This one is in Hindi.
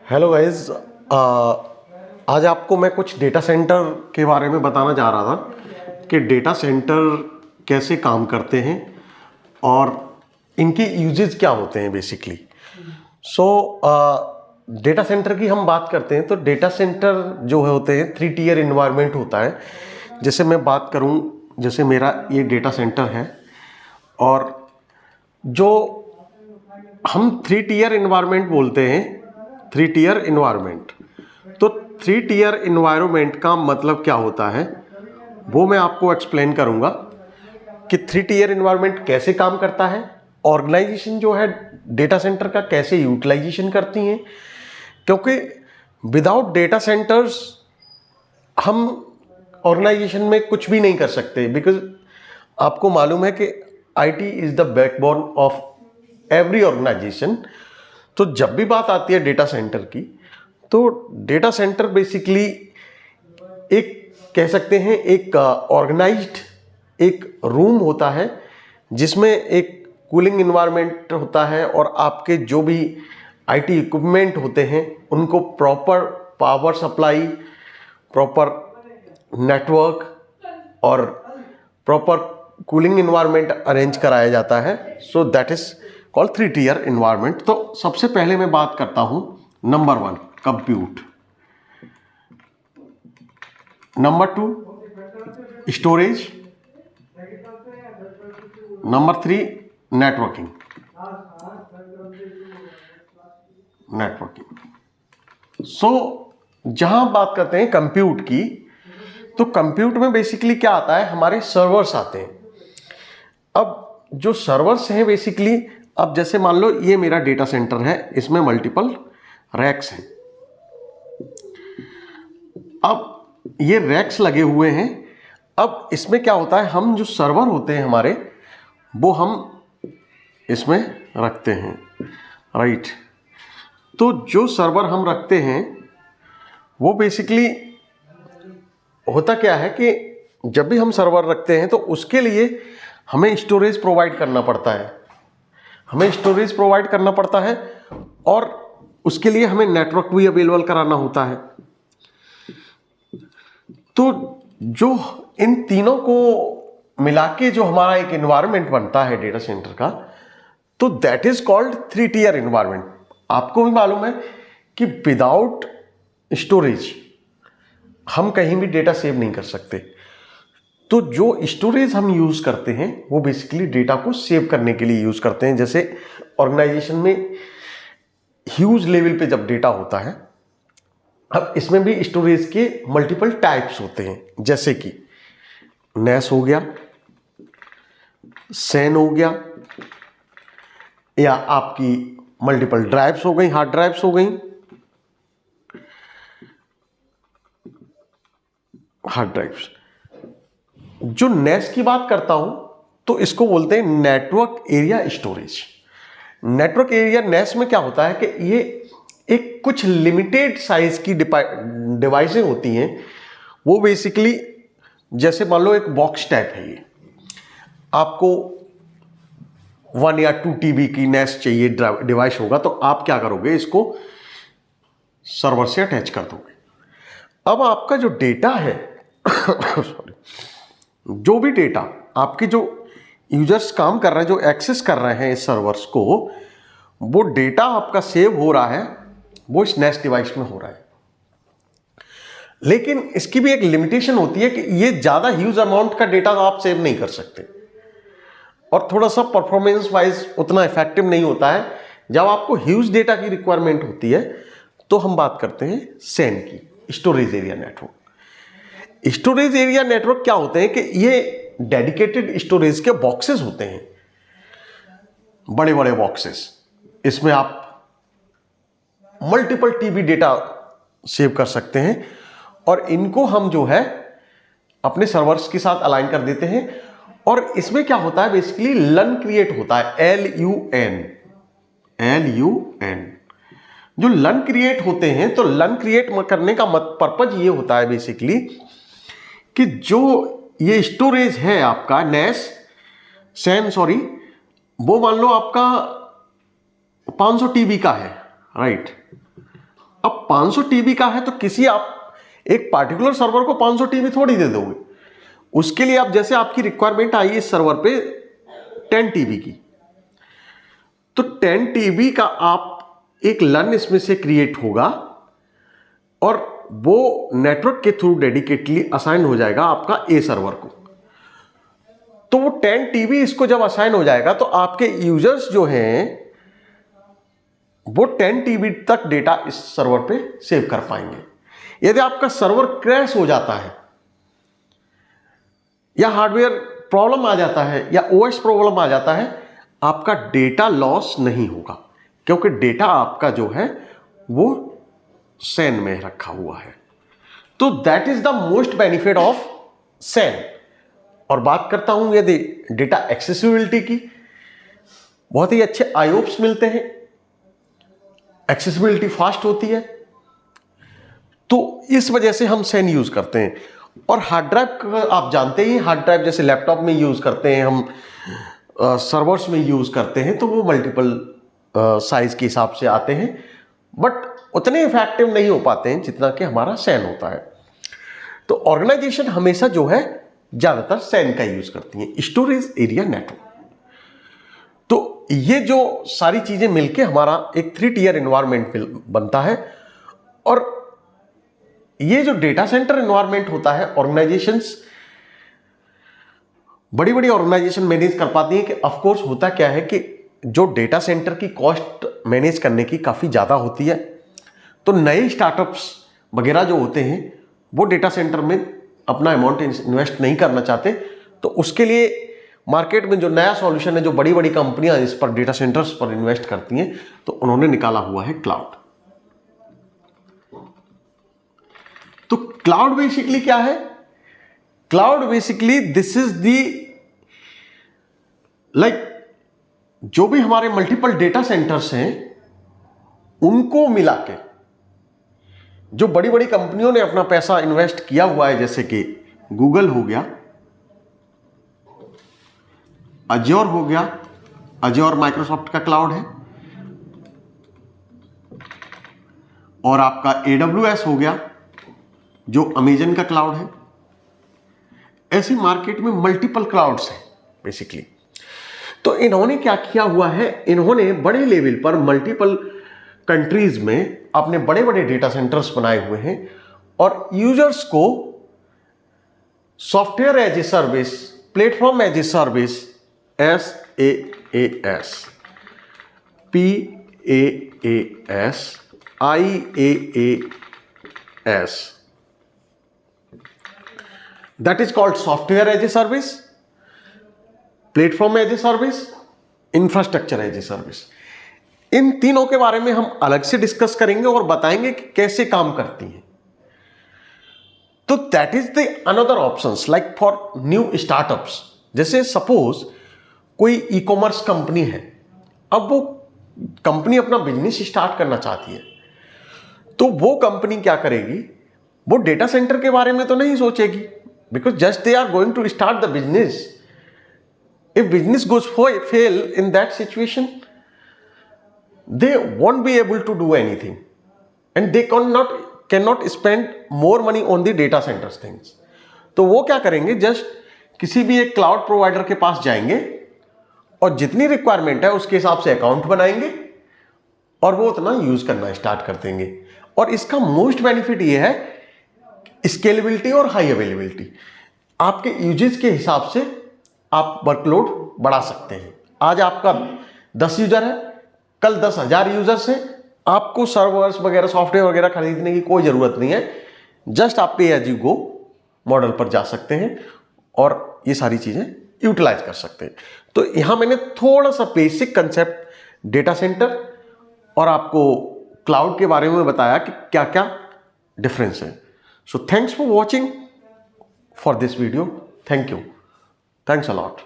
Hello guys. आज आपको मैं कुछ डेटा सेंटर के बारे में बताना चाह रहा था कि डेटा सेंटर कैसे काम करते हैं और इनके यूजेस क्या होते हैं बेसिकली। डेटा सेंटर की हम बात करते हैं तो डेटा सेंटर जो होते हैं 3 टियर इन्वायरमेंट होता है। जैसे मैं बात करूं, जैसे मेरा ये डेटा सेंटर है और जो हम 3 टियर इन्वायरमेंट बोलते हैं, 3 टियर इन्वायरमेंट। तो 3 टियर इन्वायरमेंट का मतलब क्या होता है वो मैं आपको एक्सप्लेन करूंगा कि 3 टियर इन्वायरमेंट कैसे काम करता है, ऑर्गेनाइजेशन जो है डेटा सेंटर का कैसे यूटिलाइजेशन करती हैं। क्योंकि विदाउट डेटा सेंटर्स हम ऑर्गेनाइजेशन में कुछ भी नहीं कर सकते, बिकॉज आपको मालूम है कि IT is the backbone of every organisation. तो जब भी बात आती है डेटा सेंटर की, तो डेटा सेंटर बेसिकली एक कह सकते हैं एक ऑर्गेनाइज्ड एक रूम होता है जिसमें एक कूलिंग इन्वायरमेंट होता है और आपके जो भी आईटी इक्विपमेंट होते हैं उनको proper power supply, proper network और प्रॉपर कूलिंग इन्वायरमेंट अरेंज कराया जाता है। So that is called 3 tier environment. तो सबसे पहले मैं बात करता हूं number 1 compute, number 2 storage, number 3 networking. जहां बात करते हैं कंप्यूट की, तो कंप्यूट में बेसिकली क्या आता है, हमारे सर्वर्स आते हैं। अब जो सर्वर्स हैं बेसिकली, अब जैसे मान लो ये मेरा डेटा सेंटर है, इसमें मल्टीपल रैक्स हैं। अब ये रैक्स लगे हुए हैं। अब इसमें क्या होता है, हम जो सर्वर होते हैं हमारे, वो हम इसमें रखते हैं, राइट। तो जो सर्वर हम रखते हैं वो बेसिकली होता क्या है कि जब भी हम सर्वर रखते हैं तो उसके लिए हमें स्टोरेज प्रोवाइड करना पड़ता है, और उसके लिए हमें नेटवर्क भी अवेलेबल कराना होता है। तो जो इन तीनों को मिला के जो हमारा एक एनवायरनमेंट बनता है डेटा सेंटर का, तो that is called 3 tier environment. आपको भी मालूम है कि विदाउट स्टोरेज हम कहीं भी डेटा सेव नहीं कर सकते। तो जो स्टोरेज हम यूज करते हैं वो बेसिकली डेटा को सेव करने के लिए यूज करते हैं। जैसे ऑर्गेनाइजेशन में ह्यूज लेवल पे जब डेटा होता है, अब इसमें भी स्टोरेज के मल्टीपल टाइप्स होते हैं, जैसे कि नेस हो गया, सैन हो गया, या आपकी मल्टीपल ड्राइव्स हो गई, हार्ड ड्राइव्स हो गई। हार्ड ड्राइव्स, जो नेस की बात करता हूं तो इसको बोलते हैं network area storage. Network area नेस में क्या होता है कि ये एक कुछ लिमिटेड साइज की डिवाइसें होती हैं। वो बेसिकली जैसे मान लो एक बॉक्स टाइप है, ये आपको 1 या 2 TB की नेस चाहिए डिवाइस होगा, तो आप क्या करोगे, इसको सर्वर से अटैच कर दोगे। अब आपका जो डेटा है सॉरी, जो भी डेटा आपके जो यूजर्स काम कर रहे हैं, जो एक्सेस कर रहे हैं इस सर्वर्स को, वो डेटा आपका सेव हो रहा है, वो इस नेस डिवाइस में हो रहा है। लेकिन इसकी भी एक लिमिटेशन होती है कि ये ज्यादा ह्यूज अमाउंट का डेटा आप सेव नहीं कर सकते, और थोड़ा सा परफॉर्मेंस वाइज उतना इफेक्टिव नहीं होता है। जब आपको ह्यूज डेटा की रिक्वायरमेंट होती है तो हम बात करते हैं सैन की, storage area network. Storage area network क्या होते हैं कि ये डेडिकेटेड स्टोरेज के बॉक्सेस होते हैं, बड़े बड़े बॉक्सेस। इसमें आप मल्टीपल टीबी डेटा सेव कर सकते हैं, और इनको हम जो है अपने सर्वर्स के साथ अलाइन कर देते हैं। और इसमें क्या होता है, बेसिकली लन क्रिएट होता है, LUN। जो लन क्रिएट होते हैं, तो लन क्रिएट करने का पर्पज ये होता है बेसिकली कि जो ये स्टोरेज है आपका सैन वो मान लो आपका 500 TB का है, राइट। अब 500 टीबी का है तो किसी आप एक पार्टिकुलर सर्वर को 500 टीबी थोड़ी दे दोगे। उसके लिए आप जैसे आपकी रिक्वायरमेंट आई इस सर्वर पे 10 टीबी की, तो 10 टीबी का आप एक लर्न इसमें से क्रिएट होगा और वो नेटवर्क के थ्रू डेडिकेटली असाइन हो जाएगा आपका ए सर्वर को। तो वो 10 टीबी इसको जब असाइन हो जाएगा तो आपके यूजर्स जो हैं वो 10 टीबी तक डेटा इस सर्वर पे सेव कर पाएंगे। यदि आपका सर्वर क्रैश हो जाता है या हार्डवेयर प्रॉब्लम आ जाता है या ओएस प्रॉब्लम आ जाता है, आपका डेटा लॉस नहीं होगा, क्योंकि डेटा आपका जो है वो सैन में रखा हुआ है। तो that is the most benefit of SAN. और बात करता हूं यदि डेटा एक्सेसिबिलिटी की, बहुत ही अच्छे आईओप्स मिलते हैं, एक्सेसिबिलिटी फास्ट होती है, तो इस वजह से हम सैन यूज करते हैं। और हार्ड ड्राइव आप जानते ही, हार्ड ड्राइव जैसे लैपटॉप में यूज करते हैं हम, सर्वर्स में यूज करते हैं, तो वो मल्टीपल साइज के हिसाब से आते हैं, बट उतने इफेक्टिव नहीं हो पाते हैं जितना कि हमारा सैन होता है। तो ऑर्गेनाइजेशन हमेशा जो है ज्यादातर सैन का यूज करती हैं, स्टोरेज एरिया नेटवर्क। तो ये जो सारी चीजें मिलके हमारा एक 3 टियर एनवायरनमेंट बनता है। और ये जो डेटा सेंटर एनवायरनमेंट होता है, ऑर्गेनाइजेशंस, बड़ी बड़ी ऑर्गेनाइजेशन मैनेज कर पाती है कि ऑफ कोर्स होता क्या है कि जो डेटा सेंटर की कॉस्ट मैनेज करने की काफी ज्यादा होती है, तो नए स्टार्टअप्स वगैरह जो होते हैं वो डेटा सेंटर में अपना अमाउंट इन्वेस्ट नहीं करना चाहते। तो उसके लिए मार्केट में जो नया सॉल्यूशन है, जो बड़ी बड़ी कंपनियां इस पर डेटा सेंटर्स पर इन्वेस्ट करती हैं, तो उन्होंने निकाला हुआ है क्लाउड। तो क्लाउड बेसिकली क्या है? Cloud basically this is the जो भी हमारे मल्टीपल डेटा सेंटर्स हैं उनको मिला के, जो बड़ी बड़ी कंपनियों ने अपना पैसा इन्वेस्ट किया हुआ है, जैसे कि गूगल हो गया, अज्योर हो गया, अज्योर माइक्रोसॉफ्ट का क्लाउड है, और आपका AWS हो गया जो अमेजन का क्लाउड है। ऐसे मार्केट में मल्टीपल क्लाउड्स हैं बेसिकली। तो इन्होंने क्या किया हुआ है, इन्होंने बड़े लेवल पर मल्टीपल कंट्रीज में अपने बड़े बड़े डेटा सेंटर्स बनाए हुए हैं और यूजर्स को software as a service, platform as a service, SaaS, PaaS, IaaS, that is called software as a service, platform as a service, infrastructure as a service. इन तीनों के बारे में हम अलग से डिस्कस करेंगे और बताएंगे कि कैसे काम करती हैं। तो that is the another options like for new startups. जैसे सपोज कोई ई कॉमर्स कंपनी है, अब वो कंपनी अपना बिजनेस स्टार्ट करना चाहती है, तो वो कंपनी क्या करेगी, वो डेटा सेंटर के बारे में तो नहीं सोचेगी, because just they are going to start the business. If business goes fail in that situation, they won't be able to do anything, and they cannot spend more money on the data centers things. तो वो क्या करेंगे, जस्ट किसी भी एक क्लाउड प्रोवाइडर के पास जाएंगे और जितनी रिक्वायरमेंट है उसके हिसाब से अकाउंट बनाएंगे और वो उतना यूज करना स्टार्ट कर देंगे। और इसका मोस्ट बेनिफिट ये है स्केलेबिलिटी और हाई अवेलेबिलिटी। आपके यूजेस के हिसाब से आप वर्कलोड बढ़ा सकते हैं। आज आपका 10 यूजर है, कल 10,000 यूजर्स हैं, आपको सर्वर्स वगैरह सॉफ्टवेयर वगैरह खरीदने की कोई जरूरत नहीं है। जस्ट आप पे एज यू गो मॉडल पर जा सकते हैं और ये सारी चीजें यूटिलाइज कर सकते हैं। तो यहां मैंने थोड़ा सा बेसिक कंसेप्ट डेटा सेंटर और आपको क्लाउड के बारे में बताया कि क्या क्या डिफरेंस है। So thanks for watching for this video. Thank you. Thanks a lot.